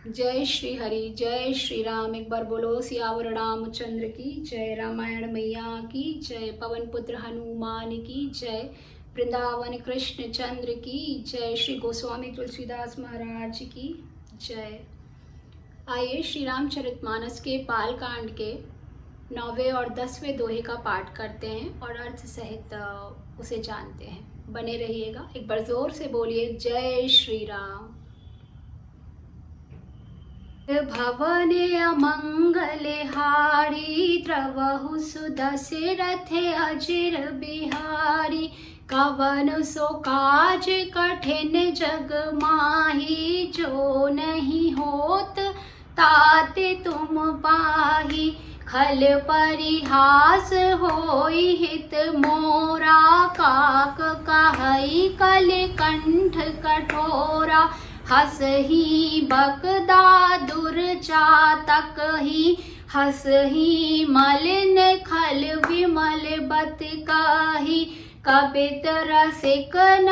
जय श्री हरि, जय श्री राम। एक बार बोलो सियावर रामचंद्र की जय, रामायण मैया की जय, पवन पुत्र हनुमान की जय, वृंदावन कृष्ण चंद्र की जय, श्री गोस्वामी तुलसीदास महाराज की जय। आइए श्री रामचरितमानस के बाल कांड के 9वें और 10वें दोहे का पाठ करते हैं और अर्थ सहित उसे जानते हैं। बने रहिएगा। एक बार जोर से बोलिए जय श्री राम। भवने अमंगल हारी, द्रवहु सुदशरथ अजिर बिहारी, कवन सो काज कठिन जग माही, जो नहीं होत ताते तुम पाही, खल परिहास होई हित मोरा, काक कहई कल कंठ कठोरा, हसही बकदा दुर्चातक ही, हसही मलिन खल विमल बत काही, कपित रसिक न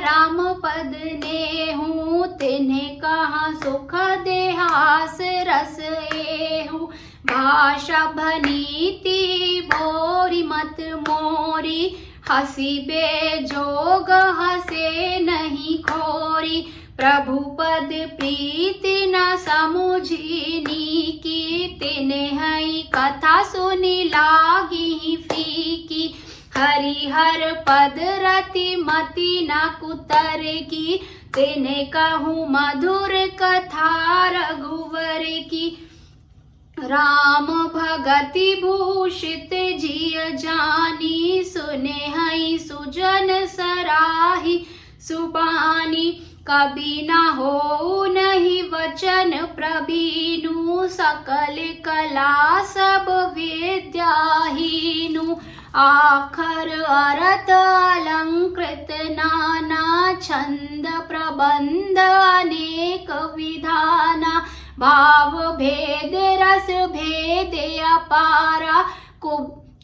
राम पद नेहु, तिन्हें कहा सुख देहास रस एहु, भाषा भनीति बोरी मत मोरी, हसी बेजोग हसे नहीं खोरी, प्रभु पद प्रीति न समुझिनी की, तिन्हई कथा सुनी लागी फीकी, हरिहर पद रति मति न कुतर की, तिन्हें कहूँ मधुर कथा रघुवर की, राम भगति भूषित जिय जानी, सुने हई सुजन सराही सुबानी, कभी न हो नहीं वचन प्रवीणु, सकल कला सब विद्याहीनु, आखर अरत अलंकृत नाना, छंद प्रबंध अनेक विधाना, भाव भेद रस भेद अपारा,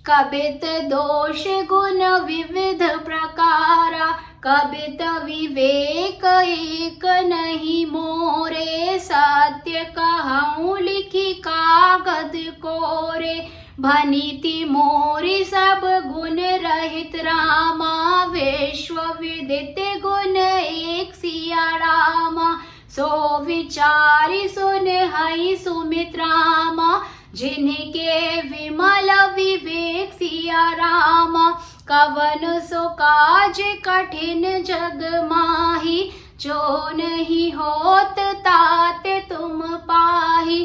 कबित दोष गुण विविध प्रकारा, कबित विवेक एक नहीं मोरे, सत्य कहूँ लिखी कागद कोरे, भनीति मोरी सब गुण रहित रामा, विश्व विदित गुण एक सिया रामा, सो विचारी सुन हई सुमित्रामा, जिनके विमल विवेक सिया रामा, कवन सो काज कठिन जग माही, जो नहीं होत तात तुम पाही,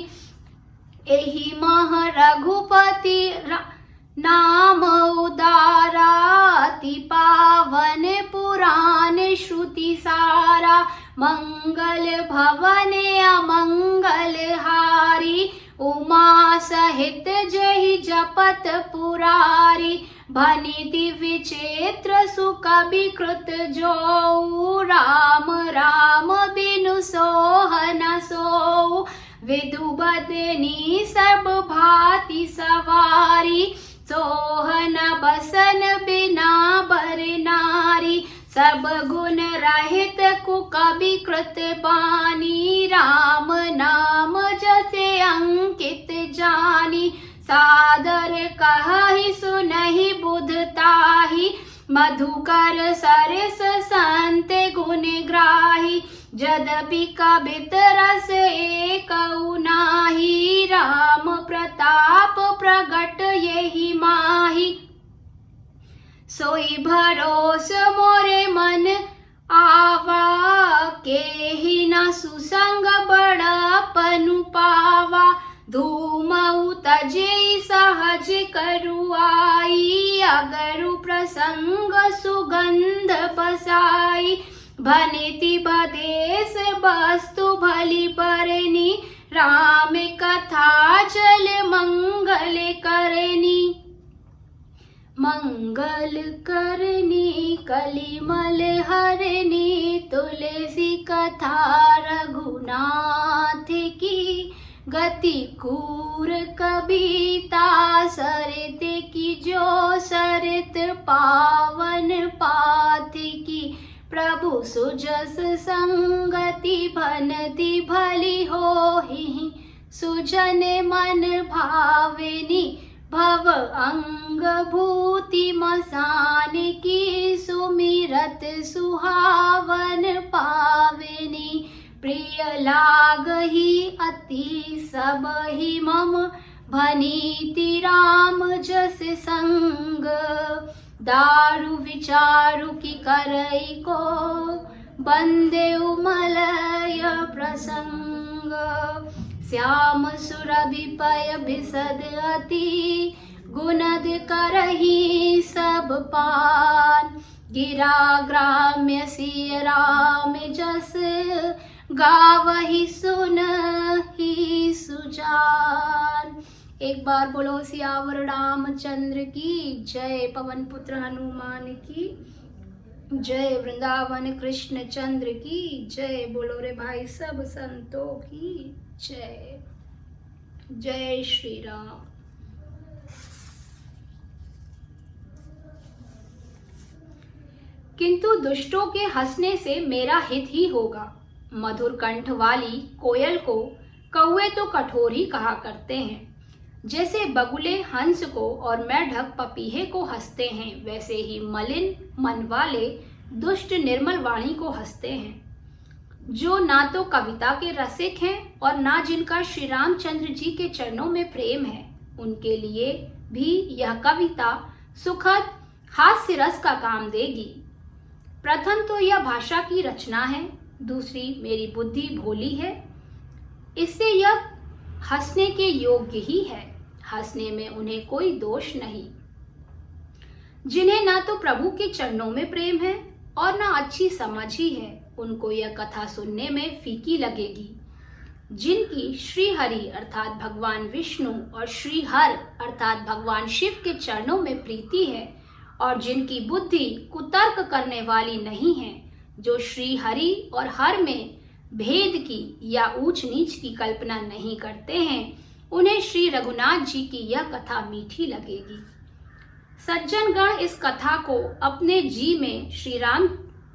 एहि मह रघुपति नाम उदारा, अति पावन पुराण श्रुति सारा, मंगल भवन अमंगल हारी, उमा सहित जहि जपत पुरारी, भनिति विचित्र सुख विकृत जो, राम राम बिनु सोह न सो, विदु बदनी सब भांति सवारी, सोहन बसन बिना बर नारी, सब गुण रहित कुकवि कृत बानी, राम नाम जसे अंकित जानी, सादर कहहि सुनहि बुधताहि, मधुकर सरस संत गुण ग्राही, यद्यपि कबित रस एकौ नाही, राम प्रताप प्रगट यही माही, सोई भरोस मोरे मन आवा, केहि न सुसंग बड़पनु पावा, धूमऊ तजे सहज करुआई, अगरु प्रसंग सुगंध बसाई, भनिति बदेश वस्तु भली बरनी, राम कथा चल मंगल करनी, मंगल करनी कलिमल हरनी, तुलसी कथा रघुनाथ की, गति कूर कविता सरित की, जो सरित पावन पाथ की, प्रभु सुजस संगति भनति भली हो मोहिनी सुजन मन भाविनी भव अंग भूति मसान की सुमिरत सुहावन पाविनी प्रिय लागही अति सब ही मम भनीति राम जस संग दारु विचारु की करई को बंदे उमलय प्रसंग श्याम सुरभि पय बिसद अति गुणद करही सब पान गिरा ग्राम्य सिय राम जस गावही सुनहि सुजान। एक बार बोलो सियावर रामचंद्र की जय, पवन पुत्र हनुमान की जय, वृंदावन कृष्ण चंद्र की जय। बोलो रे भाई सब संतों की जय। जय श्री राम। किंतु दुष्टों के हंसने से मेरा हित ही होगा। मधुर कंठ वाली कोयल को कौवे तो कठोर ही कहा करते हैं। जैसे बगुले हंस को और मेढक पपीहे को हंसते हैं, वैसे ही मलिन मन वाले दुष्ट निर्मल वाणी को हंसते हैं। जो ना तो कविता के रसिक हैं और ना जिनका श्री रामचंद्र जी के चरणों में प्रेम है, उनके लिए भी यह कविता सुखद हास्य रस का काम देगी। प्रथम तो यह भाषा की रचना है, दूसरी मेरी बुद्धि भोली है, इससे यह हंसने के योग्य ही है। हंसने में उन्हें कोई दोष नहीं। जिन्हें ना तो प्रभु के चरणों में प्रेम है और ना अच्छी समझ ही है, उनको यह कथा सुनने में फीकी लगेगी। जिनकी श्री हरि अर्थात भगवान विष्णु और श्री हर अर्थात भगवान शिव के चरणों में प्रीति है और जिनकी बुद्धि कुतर्क करने वाली नहीं है, जो श्री हरि और हर में भेद की या ऊंच नीच की कल्पना नहीं करते हैं, उन्हें श्री रघुनाथ जी की यह कथा मीठी लगेगी। सज्जन गण इस कथा को अपने जी में श्री राम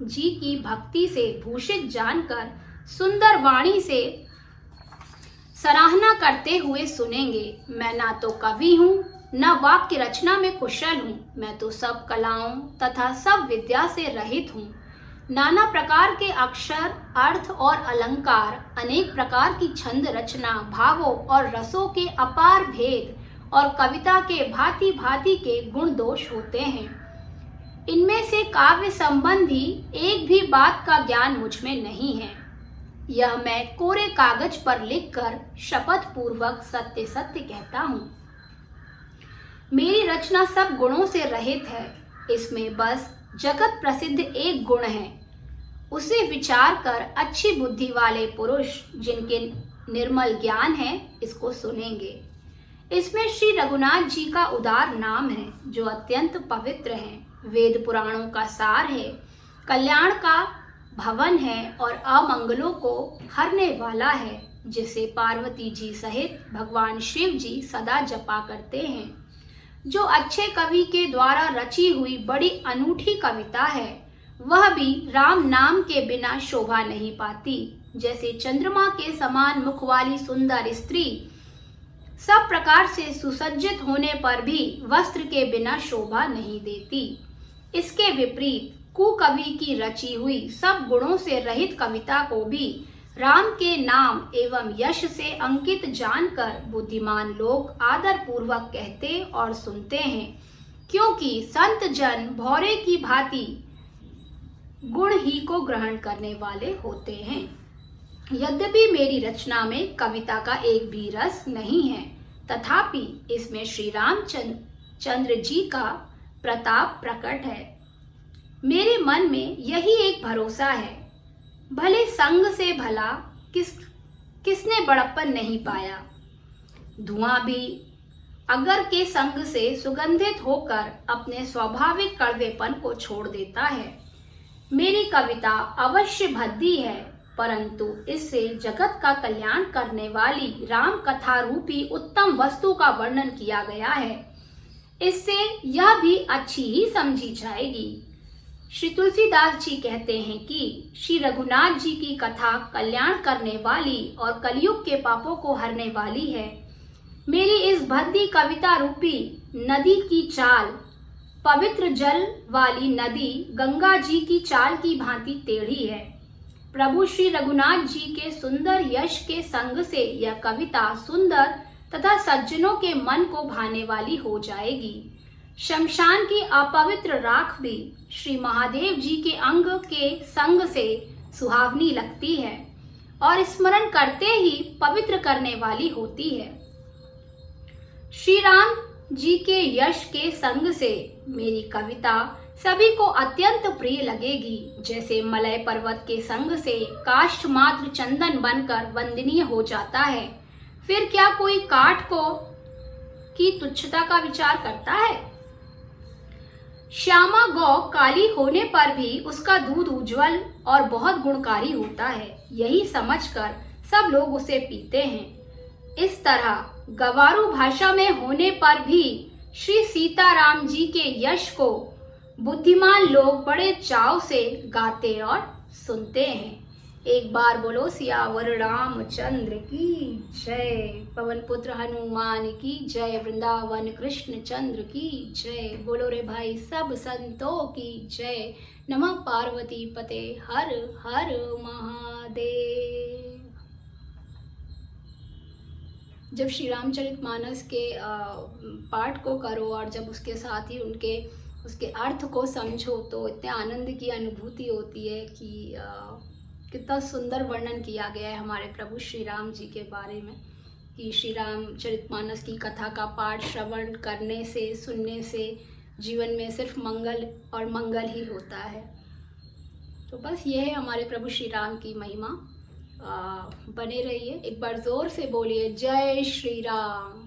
जी की भक्ति से भूषित जानकर सुंदर वाणी से सराहना करते हुए सुनेंगे। मैं ना तो कवि हूँ, न वाक्य रचना में कुशल हूँ, मैं तो सब कलाओं तथा सब विद्या से रहित हूँ। नाना प्रकार के अक्षर, अर्थ और अलंकार, अनेक प्रकार की छंद रचना, भावों और रसों के अपार भेद और कविता के भांति भांति के गुण दोष होते हैं। इनमें से काव्य संबंधी एक भी बात का ज्ञान मुझ में नहीं है। यह मैं कोरे कागज पर लिखकर शपथ पूर्वक सत्य सत्य कहता हूँ। मेरी रचना सब गुणों से रहित है। इसमें बस जगत प्रसिद्ध एक गुण है, उसे विचार कर अच्छी बुद्धि वाले पुरुष जिनके निर्मल ज्ञान है इसको सुनेंगे। इसमें श्री रघुनाथ जी का उदार नाम है, जो अत्यंत पवित्र है, वेद पुराणों का सार है, कल्याण का भवन है और अमंगलों को हरने वाला है, जिसे पार्वती जी सहित भगवान शिव जी सदा जपा करते हैं। जो अच्छे कवि के द्वारा रची हुई बड़ी अनूठी कविता है, वह भी राम नाम के बिना शोभा नहीं पाती। जैसे चंद्रमा के समान मुख वाली सुंदर स्त्री सब प्रकार से सुसज्जित होने पर भी वस्त्र के बिना शोभा नहीं देती, इसके विपरीत कुकवि की रची हुई सब गुणों से रहित कविता को भी राम के नाम एवं यश से अंकित जानकर बुद्धिमान लोग आदर पूर्वक कहते और सुनते हैं, क्योंकि संत जन भौरे की भांति गुण ही को ग्रहण करने वाले होते हैं। यद्यपि मेरी रचना में कविता का एक भी रस नहीं है, तथापि इसमें श्री रामचंद्र जी का प्रताप प्रकट है। मेरे मन में यही एक भरोसा है, भले संग से भला किसने बड़प्पन नहीं पाया। धुआं भी अगर के संग से सुगंधित होकर अपने स्वाभाविक कड़वेपन को छोड़ देता है। मेरी कविता अवश्य भद्दी है, परंतु इससे जगत का कल्याण करने वाली राम कथा रूपी उत्तम वस्तु का वर्णन किया गया है। इससे यह भी अच्छी ही समझी जाएगी। श्री तुलसीदास जी कहते हैं कि श्री रघुनाथ जी की कथा कल्याण करने वाली और कलयुग के पापों को हरने वाली है। मेरी इस भद्दी कविता रूपी नदी की चाल, पवित्र जल वाली नदी गंगा जी की चाल की भांति टेढ़ी है। प्रभु श्री रघुनाथ जी के सुंदर यश के संग से यह कविता सुंदर तथा सज्जनों के मन को भाने वाली हो जाएगी। शमशान की अपवित्र राख भी श्री महादेव जी के अंग के संग से सुहावनी लगती है और स्मरण करते ही पवित्र करने वाली होती है। श्री राम जी के यश के संग से मेरी कविता सभी को अत्यंत प्रिय लगेगी, जैसे मलय पर्वत के संग से काष्ठ मात्र चंदन बनकर वंदनीय हो जाता है। फिर क्या कोई काठ को की तुच्छता का विचार करता है? श्यामा गौ काली होने पर भी उसका दूध उज्जवल और बहुत गुणकारी होता है, यही समझकर सब लोग उसे पीते हैं। इस तरह गवारू भाषा में होने पर भी श्री सीताराम जी के यश को बुद्धिमान लोग बड़े चाव से गाते और सुनते हैं। एक बार बोलो सियावर रामचंद्र की जय, पवन पुत्र हनुमान की जय, वृंदावन कृष्ण चंद्र की जय। बोलो रे भाई सब संतों की जय। नमः पार्वती पते हर हर महादेव। जब श्री रामचरितमानस के पाठ को करो और जब उसके साथ ही उसके अर्थ को समझो तो इतने आनंद की अनुभूति होती है कि कितना सुंदर वर्णन किया गया है हमारे प्रभु श्री राम जी के बारे में कि श्री रामचरितमानस की कथा का पाठ श्रवण करने से, सुनने से जीवन में सिर्फ मंगल और मंगल ही होता है। तो बस ये है हमारे प्रभु श्री राम की महिमा। बने रहिए। एक बार जोर से बोलिए जय श्री राम।